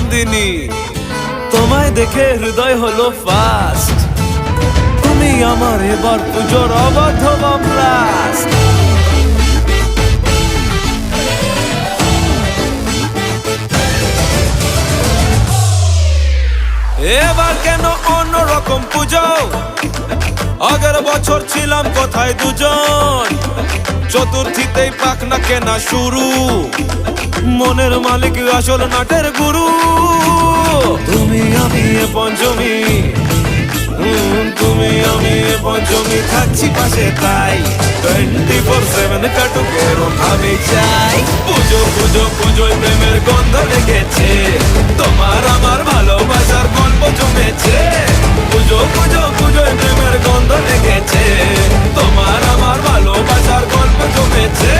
নন্দিনী, তোমায় দেখে হৃদয় হলো ফাস্ট। তুমি আমার এবার পুজোর অবাধ ব্লাস্ট। এবার কেন অন্যরকম পুজো? আগের বছর ছিলাম কোথায় দুজন, চতুর্থীতেই পাখনা কেনা শুরু। মনের মালিক আসল নাটের গুরু। তুমি আমি এ পঞ্চমী, তুমি আমি এ পঞ্চমী, থাকছি পাশে তাই 24/7 কাটুক এরম ভাবে চাই। পুজো পুজো পুজোয় প্রেমের গন্ধ লেগেছে, তোমার আমার ভালোবাসার গল্প জমেছে। পুজো পুজো পুজোয় প্রেমের গন্ধ লেগেছে, তোমার আমার ভালোবাসার গল্প জমেছে।